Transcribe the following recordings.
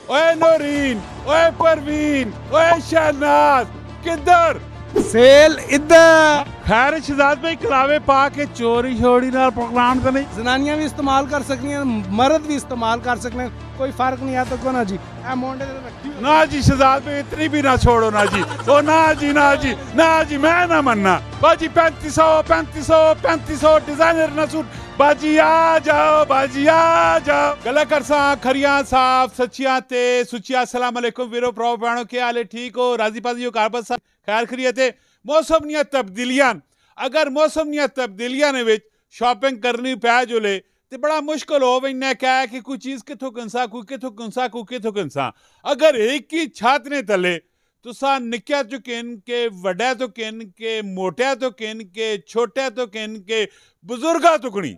ओए नौरीन, ओए परवीन, ओए शहनाज, किधर? सेल इधर। खैर शहजाद भाई कलावे पा के चोरी छोड़ी नाल प्रोग्राम तो नहीं? जनानियां भी इस्तेमाल कर सकती हैं, मर्द भी इस्तेमाल कर सकते हैं, कोई फर्क नहीं आता को ना जी। ए मोंडे ते रखी होई। ना जी शहजाद भाई इतनी भी ना छोड़ो ना जी। ओ ना जी ना जी ना जी, मैं ना मनना बाजी। 3500 डिजाइनर ना सूट बाजी आ जाओ, बाजी आ जाओ। गला करसा खरियां साफ सच्चियां ते सुचिया। अस्सलाम वालेकुम वीरो प्रो भैणो, क्या हाल है? ठीक हो? राजी पाजी हो? कारबत साहब खैर खरीयत है? मौसम दियां तब्दीलियां, अगर मौसम दियां तब्दीलियां ने विच शॉपिंग करनी पै जुले ते बड़ा मुश्किल हो वैना क्या है कि कोई चीज़ कित्थों कंसा, कोई कित्थों कंसा, कोई कित्थों कंसा। अगर एक ही छत ने तले तुसा निक्या तो किन के, वड्या तो किन के, मोटिया तो किन के, छोटिया तो किन के, बुजुर्गा तो कणी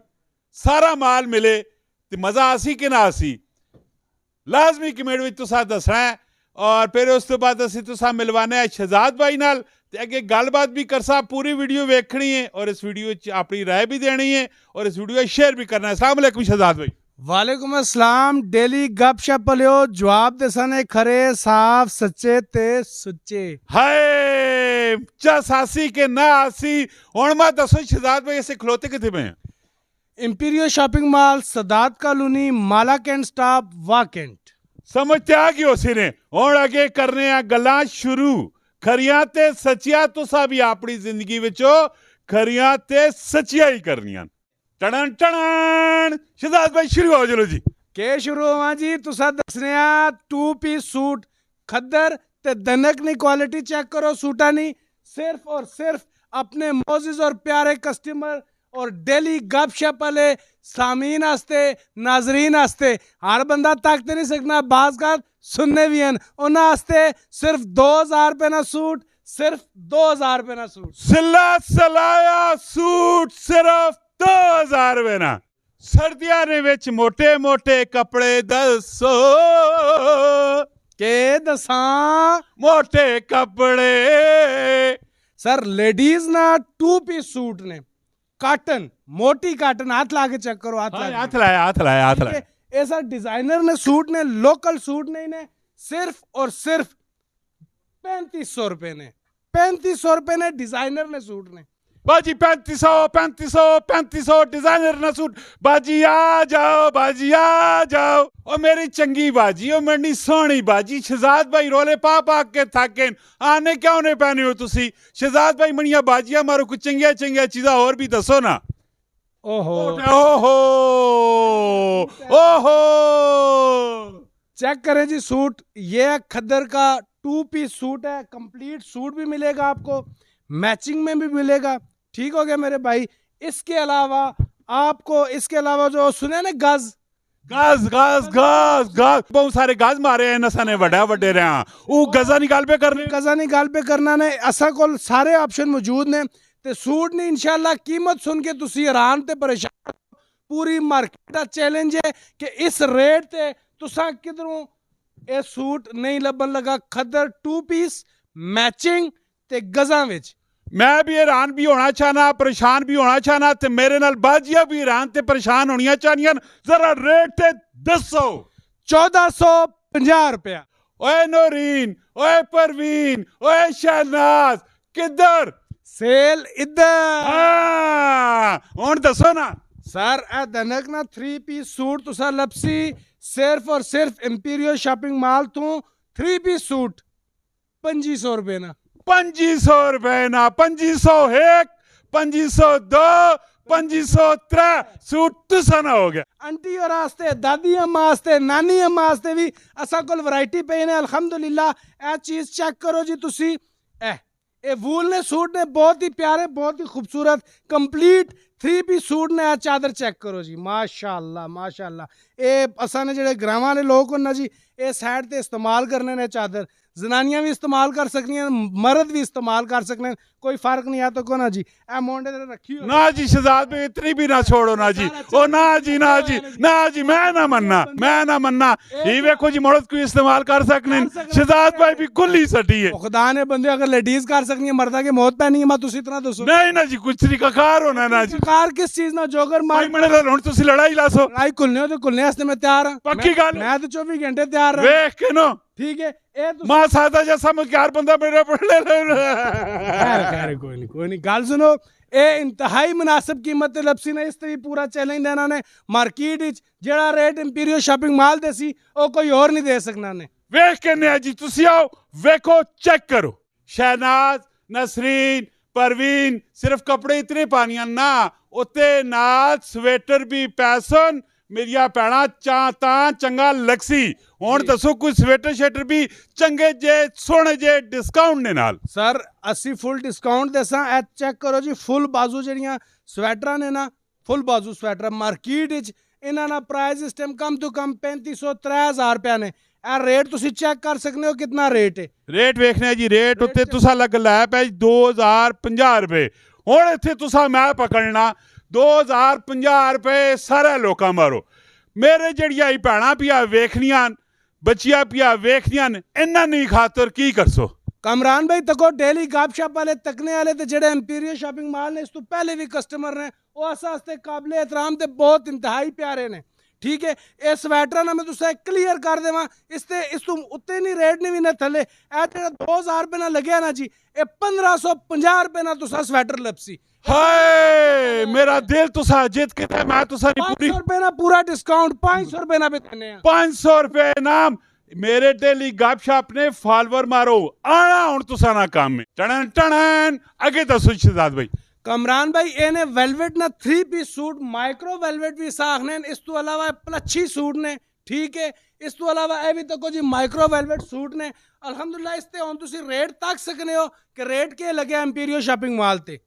सारा माल मिले तो मज़ा आसी कि ना आसी? लाजमी कमेंट में तुसा दसना है। और फिर उस तो बाद असी तुसा मिलवाना है शहजाद भाई नाल ते अगे गलबात भी करसा। पूरी वीडियो वेखनी है और इस वीडियो अपनी राय भी देनी है और इस वीडियो शेयर भी करना है। अस्सलाम वालेकुम शहजाद भाई। वालेकुम अस्सलाम। डेली गपशप लियो, जवाब दसने खरे साफ सच्चे ते सुच्चे। हाय चस आसी के ना आसी। हुण मैं दसो शहजाद भाई ऐसे खलोते किथे पे हैं? Imperial shopping mall, Sadat colony, माला कैंट स्टॉप, वाकेंट। समझते आ गए उसी ने। हुण अगे करने आ गल्लां शुरू। खरियां ते सच्चियां तुसा भी अपनी जिंदगी विचो खरियां ते सच्चियां ही करनियां। टणन टणन शहजाद भाई शुरू हो चलो जी। के शुरू होवा जी? तुसा दसने आ 2 पीस सूट खद्दर ते दनक नी क्वालिटी चेक करो सूटा नी। सिर्फ और सिर्फ अपने मोजिज और प्यारे कस्टमर और डेली गपशप वाले सामीन आस्ते, नाजरीन आस्ते। हर बंदा तक नहीं सकना, बाज का सुनने भी हैं उन्हें आस्ते सिर्फ 2000 रुपए ना सूट, सिर्फ 2000 रुपए ना सूट। सिला सलाया सूट सिर्फ 2000 रुपए ना। सर्दियां ने विच मोटे मोटे कपड़े दसो के दसा मोटे कपड़े। सर लेडीज ना 2 पीस सूट ने काटन, मोटी काटन, हाथ लाके चेक करो, हाथ लाके। हाथ लाया हाथ लाया हाथ लाया। ऐसा डिजाइनर ने सूट ने, लोकल सूट नहीं ने, सिर्फ और सिर्फ 3500 रुपए ने। 3500 रुपए ने डिजाइनर ने सूट ने। बाजी 3500 डिजाइनर ना सूट बाजी आ जाओ, बाजी आ जाओ। ओ मेरी चंगी बाजी, ओ मेरी सोहनी बाजी। शहजाद भाई रोले पा पा के थाके आने क्यों ने पहने हो तुसी? शहजाद भाई मनिया बाजिया मारो कुछ चंगिया चंगिया चीज़ा और भी दसो ना। ओहो ओहो ओहो चेक करें जी सूट। ये खद्दर का 2 पीस सूट है, कंप्लीट सूट भी मिलेगा आपको, मैचिंग में भी मिलेगा। ठीक हो गया मेरे भाई। इसके अलावा आपको, इसके अलावा जो सुने ना गज गज गज गज गज बहुत सारे गज मारे हैं नसा ने वड्डा वड्डे रहा वो गजा निकाल पे करने गजा निकाल पे करना ने असा कोल सारे ऑप्शन मौजूद ने ते सूट ने इंशाल्लाह कीमत सुन के तुसी हैरान ते परेशान। पूरी मार्केट का चैलेंज है कि इस रेट ते तुसा किधरों ये सूट नहीं लबन लगा। खद्दर 2 पीस मैचिंग ते गजा विच। मैं भी हैरान भी होना चाहना, परेशान भी होना चाहना ते मेरे नाल बाजिया भी हैरान ते परेशान होनिया चाहनियां। जरा रेट ते दसो। 1450 रुपया। ओए नौरीन, ओए परवीन, ओए शहनाज, किधर? सेल इधर। हाँ हुण दसो ना। सर ए दनक ना 3 पीस सूट तुसा लपसी सिर्फ और सिर्फ इंपीरियल शॉपिंग मॉल तू 3 पीस सूट 2500 रुपए ना। 2500 रुपए ना। 2501 2502 2503 सूट तुसा ना हो गया। आंटी और आस्ते, दादी अम्मा आस्ते, नानी अम्मा आस्ते भी असा कोल वैरायटी पे ने अल्हम्दुलिल्लाह। ए चीज चेक करो जी तुसी। ए वूल ने सूट ने बहुत ही प्यारे, बहुत ही खूबसूरत कंप्लीट 3 पीस सूट ने। चादर चेक करो जी, माशाअल्लाह माशाअल्लाह। ए असा ने जेडे ग्रामां दे लोग होना जी, ए साइड ते इस्तेमाल करने ने चादर। जनानियां भी इस्तेमाल कर सकती हैं, मर्द भी इस्तेमाल कर सकते हैं, कोई फर्क नहीं है। तो को ना जी ए मोंडे ते रखी हो ना जी शहजाद भाई इतनी भी ना छोड़ो ना जी, ओ ना जी ना जी ना जी, मैं ना मन्ना ये वेखो जी मर्द कोई इस्तेमाल कर सकने, शहजाद भाई भी कुल ही सटी है। खुदा ने बंदे अगर लेडीज कर सकती है मर्दा की मौत पैनी है, मैं तुसी इतना दसो नहीं ना जी कुछ तरीका कार होना ना जी, कार किस चीज ना जोगर भाई मार मेरे हुन तुसी लड़ाई लासो लड़ाई खुलने हो तो खुलने वास्ते मैं तैयार हां, पक्की गल मैं तो 24 घंटे तैयार रहा। वेख के नो ठीक है ए तुसी मां सादा जैसा समझदार बंदा मेरे पड़े खैर कोई नहीं गल सुनो, ਇਹ ਇੰਤਹਾਈ ਮੁਨਾਸਿਬ ਕੀਮਤ ਤੇ ਲੱਭਸੀ ਨੇ। ਇਸ ਤੇ ਵੀ ਪੂਰਾ ਚੈਲੰਜ ਦੇਣਾ ਨੇ ਮਾਰਕੀਟ ਵਿੱਚ ਜਿਹੜਾ ਰੇਟ ਇੰਪੀਰੀਅਲ ਸ਼ਾਪਿੰਗ ਮਾਲ ਦੇ ਸੀ ਉਹ ਕੋਈ ਹੋਰ ਨਹੀਂ ਦੇ ਸਕਣਾ ਨੇ। ਵੇਖ ਕੇ ਨੇ ਜੀ ਤੁਸੀਂ ਆਓ ਵੇਖੋ ਚੈੱਕ ਕਰੋ। शहनाज नसरीन परवीन सिर्फ कपड़े इतने पानिया ना उत्ते नाल स्वेटर भी पैसन मेरिया भैणा चा तां चंगा लगसी। हुण दसो कोई स्वेटर शेटर भी चंगे जे सोहणे जे डिस्काउंट ने नाल। सर ਅਸੀਂ ਫੁੱਲ ਡਿਸਕਾਊਂਟ ਦੇਸਾਂ। ਇਹ ਚੈੱਕ ਕਰੋ ਜੀ ਫੁੱਲ ਬਾਜ਼ੂ ਜਿਹੜੀਆਂ ਸਵੈਟਰਾਂ ਨੇ ਨਾ, ਫੁੱਲ ਬਾਜ਼ੂ ਸਵੈਟਰ ਮਾਰਕੀਟ ਵਿੱਚ ਇਹਨਾਂ ਦਾ ਪ੍ਰਾਈਸ ਇਸ ਟਾਈਮ ਕਮ ਤੋਂ ਕਮ 3500 3000 ਰੁਪਏ ਨੇ। ਇਹ ਰੇਟ ਤੁਸੀਂ ਚੈੱਕ ਕਰ ਸਕਦੇ ਹੋ ਕਿੰਨਾ ਰੇਟ ਹੈ। रेट वेखने जी रेट उत्ते तुसा लग लै पे 2050 रुपए। हुण इत्थे तुसा मैं पकड़ना 2050 रुपए सारे लोकां मारो। मेरे जड़ियां भैणां पिया वेखनियां बच्चियां पिया वेखदियां इन्हां दी खातर की करसो। कमरान भाई तको डेली गपशप वाले तकने वाले ते जेड़े इंपीरियल शॉपिंग मॉल ने इस तो पहले भी कस्टमर ने वो अस आस्ते काबिल एहतराम ते बहुत इंतहाई प्यारे ने। ठीक है ये स्वेटर ना मैं तुसा क्लीयर कर देवां इस तो उत्ते नहीं रेट नहीं भी ना थले ए जेड़ा 2000 रुपए ना लगे ना जी ये 1550 रुपए ना तुसा स्वेटर लपसी। हाय मेरा दिल तुसा जित के ते मैं तुसा दी पूरी 500 रुपए ना पूरा डिस्काउंट 500 रुपए ना भी देने हैं 500 रुपए नाम मेरे डेली गपशप ने फॉलोवर मारो आना हुण तुसा ना काम में टणन टणन आगे दसो शहजाद भाई। कमरान भाई इन्हें वेलवेट ना 3 पीस सूट माइक्रो वेलवेट भी साखने इस तो अलावा प्लच्छी सूट ने। ठीक है इस तो अलावा ये भी तको जी माइक्रो वेलवेट सूट ने अल्हम्दुलिल्लाह इस ते हुण तुसी रेट तक सकने हो कि रेट के लगे इंपीरियल शॉपिंग मॉल ते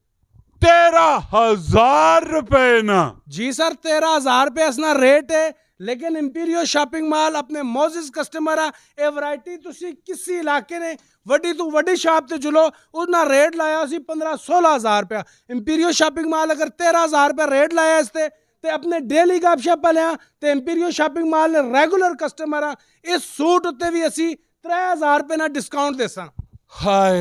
13,000 रुपए ना जी सर 13,000 रुपए इसना रेट है। लेकिन इंपीरियल शॉपिंग मॉल अपने मोजिज कस्टमर आ ये वैरायटी तुसी किसी इलाके ने वड्डी तो वड्डी शॉप ते जुलो उसना रेट लाया सी 15-16,000 रुपया। इंपीरियल शॉपिंग मॉल अगर 13,000 रुपया रेट लाया इसते ते अपने डेली गपशप वाले ते इंपीरियल शॉपिंग मॉल ने रेगुलर कस्टमर आ इस सूट उत्ते भी असी 3,000 रुपए ना डिस्काउंट देसां। हाय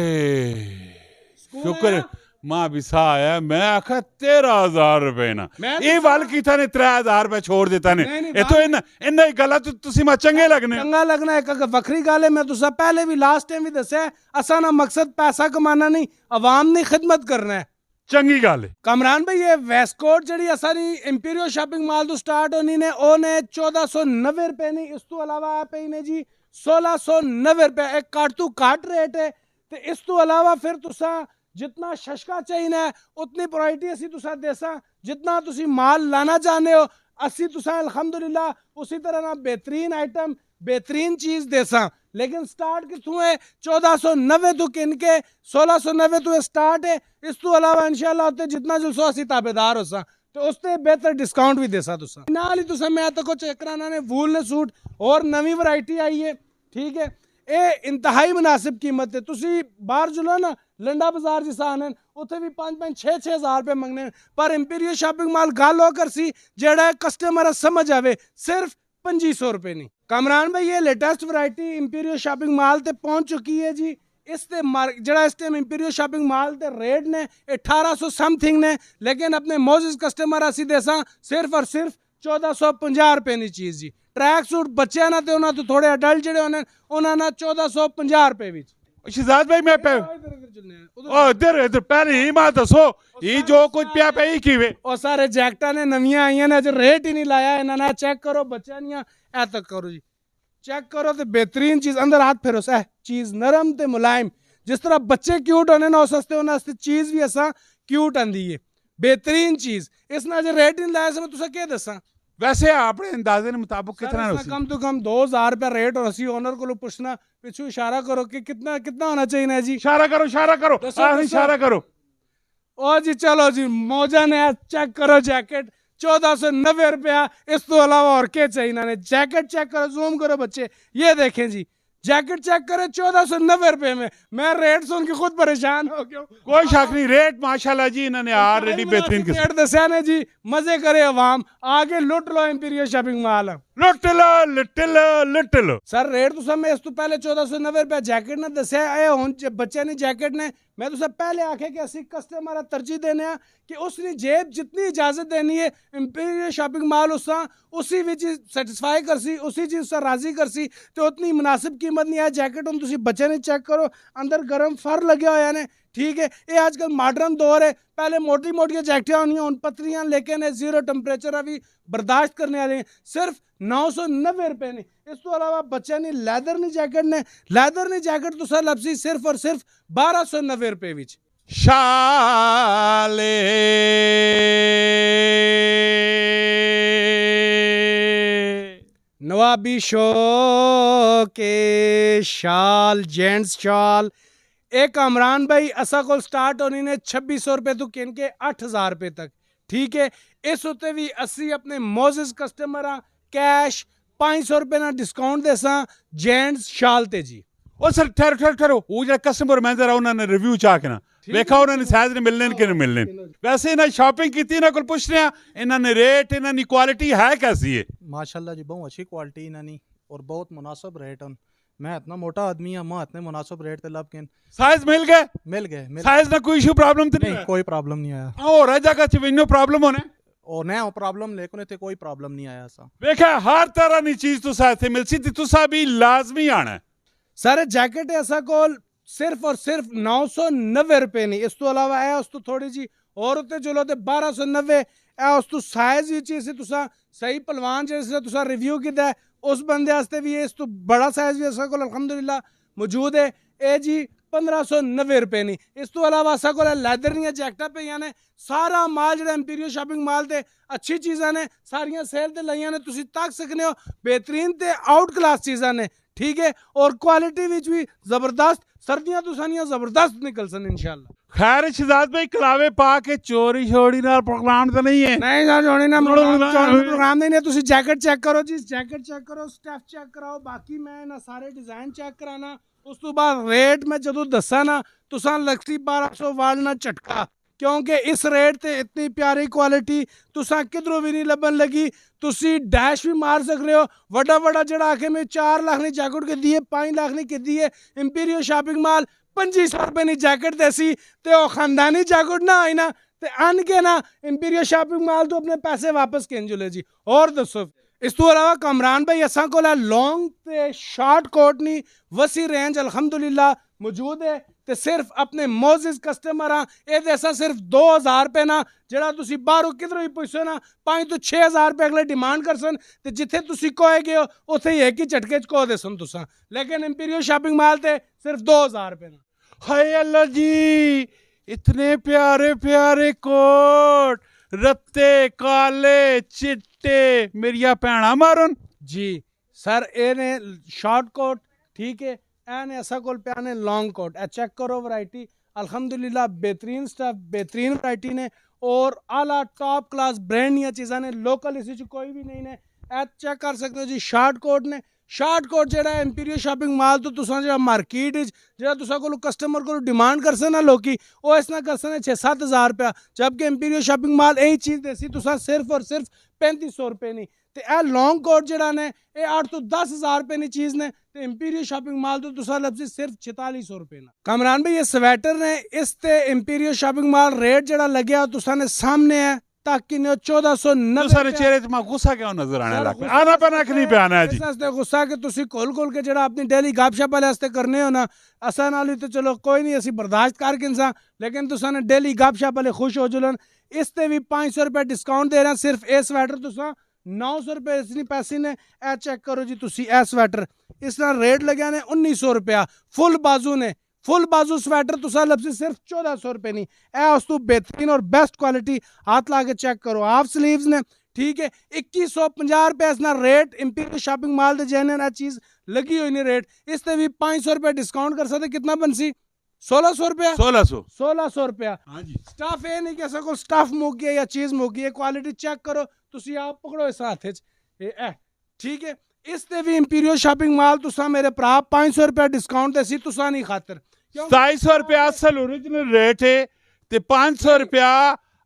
शुक्र मां भी सा आया मैं आखा 13,000 रुपए ना ये वाल कीता ने 3,000 रुपए छोड़ देता ने ये तो इन्ना ही गला तुसी मा चंगे लगने चंगा लगना एक वखरी गल है। मैं तुसा पहले भी लास्ट टाइम भी दस्या असा ना मकसद पैसा कमाना नहीं अवाम नी खिदमत करना है। चंगी गल है कमरान भाई ये वेस्टकोट जी असारी इंपीरियल शॉपिंग मॉल तो स्टार्ट होनी ने ओने 1490 रुपए नहीं इस तो अलावा पे ने जी 1690 रुपए एक काट तू काट रेट है। ते इस तो अलावा फिर तुसा जितना शशका चाहिए उतनी वैरायटी असी तुसा देसा जितना तुसी माल लाना चाहते हो असी तुसा अल्हम्दुलिल्लाह उसी तरह ना बेहतरीन आइटम बेहतरीन चीज देसा। लेकिन स्टार्ट कितों है 1490 तो किन के 1690 तो स्टार्ट है। इस तो अलावा इंशाल्लाह उत्ते जितना जुलसो असी ताबेदार होसा तो उसते बेहतर डिस्काउंट भी देसा तुसा नाल ही तुसा मैं तो कुछ कराना ने वूल ने सूट और नवी वैरायटी आई है। ठीक है ये इंतहाई मुनासिब कीमत है। तुसी बाहर जुलो ना लंडा बाजार जिसा आने उत्थे भी 5-6 हज़ार रुपए मंगने पर इंपीरियल शॉपिंग मॉल गल होकर सी जेड़ा कस्टमर समझ आवे सिर्फ 2500 रुपए नहीं। कमरान भाई ये latest variety imperial shopping mall ते पहुंच चुकी है जी। इस ते जड़ा इस टाइम इंपीरियल शॉपिंग मॉल ते रेट ने 1800 समथिंग ने लेकिन अपने मोजिज कस्टमर असी देसा सिर्फ और सिर्फ 1450 रुपए नी चीज जी। ट्रैक सूट बच्चे ना ते उन्हां तो थोड़े अडल्ट जेड़े होने उन्हां ना 1450 रुपए विच। शहजाद भाई मैं पे ओ इधर पहले ही मां दसो ये जो कुछ पिया पे ही कीवे ओ सारे जैकेटां ने नवीं आईयां ने अज रेट ही नहीं लाया इन्हां ने चेक करो बच्चों दियां ए तक करो जी चेक करो ते बेहतरीन चीज अंदर हाथ फेरो सह चीज नरम ते मुलायम जिस तरह बच्चे क्यूट होने ना उस वास्ते उन्हां वास्ते चीज भी असा क्यूट आंदी है बेहतरीन चीज इसने अज रेट नहीं लाया मैं तुसा के दसा वैसे अपने अंदाजे के मुताबिक कितना कम तो कम 2000 रुपया रेट और असी ओनर को पूछना पिछू इशारा करो कि कितना कितना होना चाहिए ना जी। इशारा करो इशारा करो ओ जी चलो जी मौजा ने चेक करो जैकेट 1490 रुपया इस तो अलावा और क्या चाहिए ना जैकेट चेक करो जूम करो बच्चे ये देखें जी जैकेट चेक करें 1490 रुपए में। मैं रेट सुन के खुद परेशान हो गया हूं। कोई शक नहीं, रेट माशाल्लाह जी इन्होंने ऑलरेडी बेहतरीन किस्म। रेट दसिया ने जी, मजे करे अवाम, आगे लुट लो इंपीरियल शॉपिंग मॉल। लुट लो सर रेट तो मैं इस तो पहले 1490 रुपए जैकेट ने दसिया है, हुन बच्चे ने जैकेट ने मैं तो पहले आखे कि असं कस्टमर तरजीह देने आ कि उसने जेब जितनी इजाजत देनी है इंपीरियल शॉपिंग मॉल उसी विच सैटिस्फाई करसी, उसी चीज से राजी करसी, तो उतनी मुनासिब कीमत नहीं है। जैकेट हम तुम बच्चे ने चेक करो, अंदर गर्म फर लगे हुए ने, ठीक है। ये आजकल मॉडर्न दौर है, पहले मोटी मोटी जैकेटें होनी हूँ पतलियां, लेकिन जीरो टैंपरेचर अभी बर्दाश्त करने वाले हैं। सिर्फ 990 रुपए ने। इस तो अलावा बच्चे ने लैदर नी जैकेट तो सर लपसी सिर्फ और सिर्फ 1290 रुपए विच। शाले नवाबी शो के शाल, जेंट्स शाल, एक अमरान भाई असा को स्टार्ट होनी ने 2600 रुपए तो किन के 8000 रुपए तक, ठीक है। इस उत्ते भी असी अपने मोजिज कस्टमर कैश 500 रुपए ना डिस्काउंट देसा जेंट्स शाल ते जी। ओ सर ठहरो वो जो कस्टमर मैं जरा उन्होंने रिव्यू चाह के ना वेखा उन्होंने साइज ने मिलने कि नहीं मिलने। वैसे इन्हें शॉपिंग की इन्होंने को पूछ रहे हैं इन्होंने रेट इन्होंने क्वालिटी है कैसी है? माशाल्लाह जी बहुत अच्छी क्वालिटी इन्होंने और बहुत मुनासिब रेट है। मैं इतना मोटा आदमी हाँ, मैं इतने मुनासिब रेट ते लब के साइज मिल गए साइज ना कोई इशू प्रॉब्लम तो नहीं, कोई प्रॉब्लम नहीं आया। और जगह च विनो प्रॉब्लम होने और नया प्रॉब्लम लेकिन इतने कोई प्रॉब्लम नहीं आया सा। वेखा हर तरह की चीज तुसा इत्थे मिल सी ते तुसा भी लाजमी आना है। सारे जैकेट ऐसा को सिर्फ और सिर्फ 990 रुपए नहीं। इस तो अलावा है उस तो थोड़ी जी और उत्ते चलो ते 1290 है। उस तो साइज भी चीज तुसा सही पलवान जैसे तुसा रिव्यू किया है उस बंदे वास्ते भी इस तो बड़ा साइज भी असा को अल्हम्दुलिल्लाह मौजूद है। ए जी 1590 रुपए नहीं। इस तो अलावा असा को लैदर दियां जैकेटां पे ने सारा माल जो इंपीरियल शॉपिंग मॉल ते अच्छी चीज़ां ने सारियां सेल ते लाइयां ने, तुसी तक सकने हो बेहतरीन ते आउट क्लास चीज़ां ने, ठीक है। और क्वालिटी विच भी जबरदस्त, सर्दियां तो सानियां जबरदस्त निकल सन इंशाल्लाह। खैर शहजाद भाई कलावे पा के चोरी छोड़ी नाल प्रोग्राम तो नहीं है? नहीं सर चोरी ना प्रोग्राम नहीं है। तुसी जैकेट चेक करो जी, जैकेट चेक करो, स्टफ चेक कराओ, बाकी मैं ना सारे डिजाइन चेक कराना। उस तो बाद रेट मैं जो दसा ना तुसा लगती 1200 वाल ना झटका, क्योंकि इस रेट ते इतनी प्यारी क्वालिटी तुसा किधरों भी नहीं लभन लगी। तुसी डैश भी मार सक रहे हो। वड़ा जड़ा आखे में 4 लाख ने जैकेट के दिए, 5 लाख ने के दिए। इंपीरियल शॉपिंग मॉल 2500 रुपए की जैकेट देसी ते खानदानी जैकेट ना आई ना ते आन के ना इंपीरियल शॉपिंग मॉल तो अपने पैसे वापस केन जुले जी। और दसो इस तो अलावा कमरान भाई असा को लॉन्ग ते शॉर्ट कोट नी वसी रेंज अल्हम्दुलिल्लाह मौजूद है। ते सिर्फ अपने मोजिज कस्टमर ये ऐसा सिर्फ 2000 रुपए ना जरा तुसी बाहरों किधरों भी पुछो ना 5 तो 6000 रुपए अगले डिमांड कर सन ते जिथे तुसी कोए गए हो उथे ही एक ही झटके च कह दे सन तुसा। लेकिन इंपीरियल शॉपिंग मॉल ते सिर्फ 2000 रुपए ना। हाय अल्लाह जी, इतने प्यारे प्यारे कोट, रत्ते काले चिट्टे मेरिया भैणा मारन जी। सर ए ने शॉर्ट कोट, ठीक है, एने ऐसा कोल पे ने लॉन्ग कोट। ए चेक करो वैरायटी अल्हम्दुलिल्लाह बेहतरीन स्टफ, बेहतरीन वैरायटी ने और आला टॉप क्लास ब्रांड नी चीज़ा ने, लोकल इसी कोई भी नहीं ने। ए चेक कर सकते हो जी शॉर्ट कोट ने। शॉर्ट कोट जेड़ा इंपीरियल शॉपिंग मॉल तो तुसा जेड़ा मार्केट जेड़ा तुसा को कस्टमर को डिमांड कर सन ना लोकी वो इस ना कर सन 6-7 हज़ार रुपया, जबकि इंपीरियल शॉपिंग मॉल यही चीज़ देसी तुसा सिर्फ और सिर्फ 3500 रुपए नहीं। ते ए लॉन्ग कोट जेड़ा ने ये 8 तो 10 हज़ार रुपए की चीज़ ने ते इंपीरियल शॉपिंग मॉल तो तुसा लफ्जी सिर्फ 4400 रुपए ना। कमरान भाई ये स्वेटर ने इस ते इंपीरियल शॉपिंग मॉल रेट जेड़ा लग्या तुसा ने सामने है ताकि ने 1490 सारे चेहरे च गुस्सा क्यों नजर आने लग पिया? आना पैना कि नहीं पे आना है जी? गुस्सा कि तुसी खोल के जेड़ा अपनी डेली गपशप वाले वास्ते करने हो ना असा नाल तो चलो कोई नहीं असी बर्दाश्त कर किनसा, लेकिन तुसा ने डेली गपशप वाले खुश हो जुलन। इस ते भी 500 रुपए डिस्काउंट दे रहे हैं। सिर्फ ए स्वेटर तुसा 900 रुपए इतनी पैसे ने। ए चेक करो जी तुसी ए स्वेटर इस रेट लगे ने 1900 रुपया। फुल बाजू ने, फुल बाजू स्वेटर तुसा लपसी सिर्फ 1400 रुपए नहीं। ए उस तो बेहतरीन और बेस्ट क्वालिटी हाथ ला के चेक करो। हाफ स्लीव्स ने, ठीक है, 2150 रुपए इसना रेट इंपीरियल शॉपिंग मॉल दे जैन चीज लगी हुई ने रेट। इस ते भी 500 रुपए डिस्काउंट कर सकते, कितना बनसी 1600 रुपया। 1600 रुपया। हाँ जी। स्टाफ ये नहीं कह सको स्टाफ मुक गया या चीज मुक गई है। क्वालिटी चेक करो तुसी आप पकड़ो इस हाथ ठीक है। इस ते भी इंपीरियल शॉपिंग माल तुसा मेरे भरा 500 रुपया डिस्काउंट देसी तुसा नहीं खातर 2700 रुपया असल ओरिजिनल रेट है ते 500 रुपया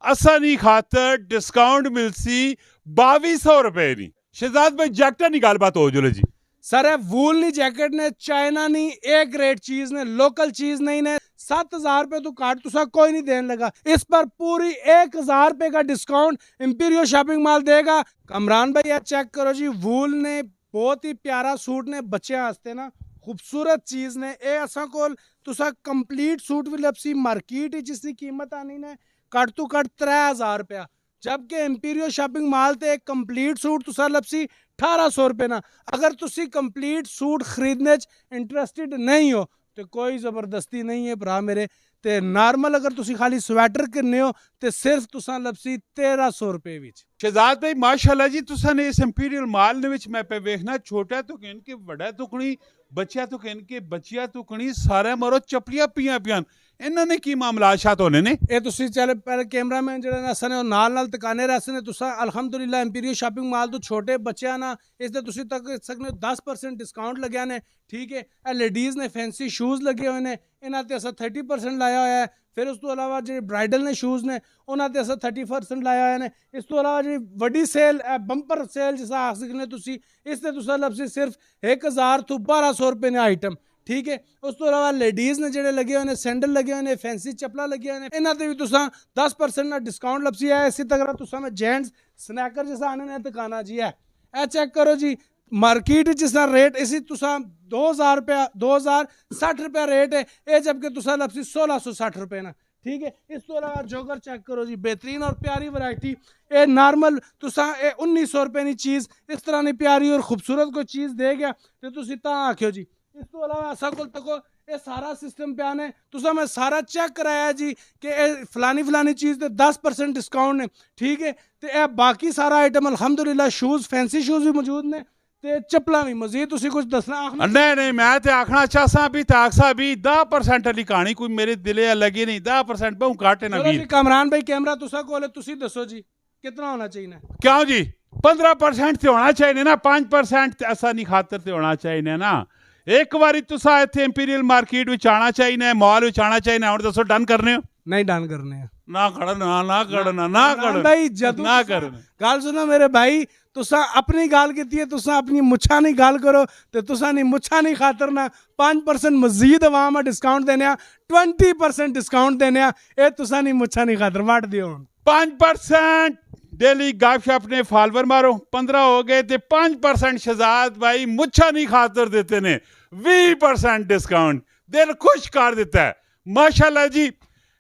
असा नहीं खातर डिस्काउंट मिलसी 2200 रुपए दी। शहजाद भाई जैकटा नहीं गलबात हो जुले जी। सर है वूल नी जैकेट ने चाइना नी ए ग्रेड चीज ने लोकल चीज नहीं ने 7000 रुपए तू काट तुसा कोई नहीं देने लगा। इस पर पूरी 1000 रुपए का डिस्काउंट इंपीरियल शॉपिंग माल देगा। कमरान भाई यार चेक करो जी वूल ने बहुत ही प्यारा सूट ने बच्चे वास्ते ना खूबसूरत चीज ने ए असा कोल तुसा कंप्लीट सूट भी लपसी मार्केट जिसकी कीमत आनी ने कट तू कट 3000 रुपया जबकि इंपीरियल शॉपिंग माल ते एक कंप्लीट सूट तुसा लपसी 1800 रुपए ना। अगर तुसी कंप्लीट सूट खरीदने इंटरेस्टेड नहीं हो तो कोई जबरदस्ती नहीं है भरा मेरे ते नॉर्मल अगर तुसी खाली स्वेटर करने हो तो सिर्फ तुसा लपसी 1300 रुपए विच। शहजाद भाई माशाल्लाह जी तुसा ने इस इंपीरियल माल ने विच मैं पे वेखना छोटा तो इनके बड़ा तुकनी बच्चा तो इनके बच्चिया तुकनी सारे मरो चपलियां पियां पियां इन्होंने की मामला शात होने ने ਇਹ ਤੁਸੀਂ ਚੱਲ ਪਹਿਲੇ ਕੈਮਰਾਮੈਨ ਜਿਹੜੇ ਨੇ ਅਸਾਂ ਨੇ ਉਹ ਨਾਲ ਟਿਕਾਣੇ ਰਸ ਨੇ ਤੁਸੀਂ ਅਲਹਮਦੁਲਿਲਾ ਇੰਪੀਰੀਅਲ ਸ਼ਾਪਿੰਗ ਮਾਲ ਤੋਂ ਛੋਟੇ ਬੱਚਿਆਂ ਨਾਲ ਇਸ ਦੇ ਤੁਸੀਂ ਤੱਕ ਸਕਦੇ ਹੋ 10% ਡਿਸਕਾਊਂਟ ਲੱਗਿਆ ਨੇ ਠੀਕ ਹੈ। ਇਹ ਲੇਡੀਜ਼ ਨੇ ਫੈਂਸੀ ਸ਼ੂਜ਼ ਲੱਗੇ ਹੋਏ ਨੇ ਇਹਨਾਂ ਤੇ ਅਸਾਂ 30% ਲਾਇਆ ਹੋਇਆ ਹੈ। ਫਿਰ ਉਸ ਤੋਂ ਇਲਾਵਾ ਜਿਹੜੇ ਬ੍ਰਾਈਡਲ ਨੇ ਸ਼ੂਜ਼ ਨੇ ਉਹਨਾਂ ਤੇ ਅਸਾਂ 30% ਲਾਇਆ ਹੋਇਆ ਨੇ। ਇਸ ਤੋਂ ਇਲਾਵਾ ਜਿਹੜੀ ਵੱਡੀ ਸੇਲ ਬੰਪਰ ਸੇਲ ਜਿਸ ਆਖ ਸਕਦੇ ਤੁਸੀਂ ਇਸ ਤੇ ਤੁਸੀਂ ਲਫ਼ਜ਼ੀ ਸਿਰਫ 1000 ਤੋਂ 1200 ਰੁਪਏ ਨੇ ਆਈਟਮ ठीक है। उस तो अलावा लेडीज़ ने जेडे लगे हुए ने सैंडल लगे हुए ने फैंसी चपला लगे हुए ने इन्हां ते भी तुसां 10% ना डिस्काउंट लपसी है। इसी तरह तुसां में जेंट्स स्नैकर जैसा आने ने दुकाना जी है ए चेक करो जी मार्केट जिसका रेट इसी तुसां 2000 रुपया 2060 रुपया रेट है ये जबकि तुसां लपसी 1660 रुपये ना ठीक है। इस तो अलावा जोगर चेक करो जी बेहतरीन और प्यारी वैरायटी ये नॉर्मल तुसां 1900 रुपये की चीज़ इस तरह की प्यारी और खूबसूरत कोई चीज़ दे गया तो तुसीं तां आखियो जी। इस तो अलावा असा कोल तको ये सारा सिस्टम प्यान है तुसा मैं सारा चेक कराया जी कि फलानी चीज़ ते 10% डिस्काउंट ने ठीक है। तो यह बाकी सारा आइटम अल्हम्दुलिल्लाह शूज़ फैंसी शूज़ भी मौजूद ने ते चप्पलां भी मजीद तुसी कुछ दसना आखना नहीं मैं ते आखना चाहसा भी ताकसा भी 10% वाली कहानी कोई मेरे दिले लगी नहीं 10% बहु काटे ना चलो जी कामरान भाई कैमरा तुसा कोल तुसी दसो जी कितना होना चाहिए क्यों जी 15% से होना चाहिए ना 5% ऐसा नहीं खातर से होना चाहिए ना। एक बारी तुसा इत्थे इंपीरियल मार्केट विच आना चाहिए मॉल विच आना चाहिए हुण दसो डन करने हो नहीं डन करने हैं ना करना ना करना ना करना भाई जदों ना करना गल सुनो मेरे भाई तुसा अपनी गाल की है तुसा अपनी मुच्छा नहीं गाल करो तो तुसा नहीं मुच्छा नहीं खातर ना 5% मजीद अवाम डिस्काउंट देने 20% डिस्काउंट देने ये तुसा नहीं मुच्छा नहीं खातर वट दियो 5% डेली गपशप ने फॉलोवर मारो 15 हो गए थे 5% शहजाद भाई मुच्छा नहीं खातर देते ने 20% डिस्काउंट दिल खुश कर देता है माशाल्लाह जी।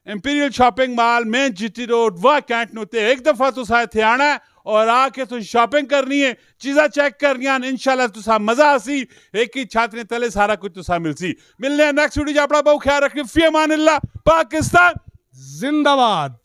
Imperial shopping mall main GT road Wah cantt नुते एक दफा तुसा इत्थे आना है और आके तुम शॉपिंग करनी है चीज़ा चेक करनियां इंशाल्लाह तुसा मजा आसी एक ही छात्र ने तले सारा कुछ तुसा मिलसी। मिलने नेक्स्ट वीडियो अपना बहुत ख्याल रखिए फी अमान अल्लाह पाकिस्तान जिंदाबाद।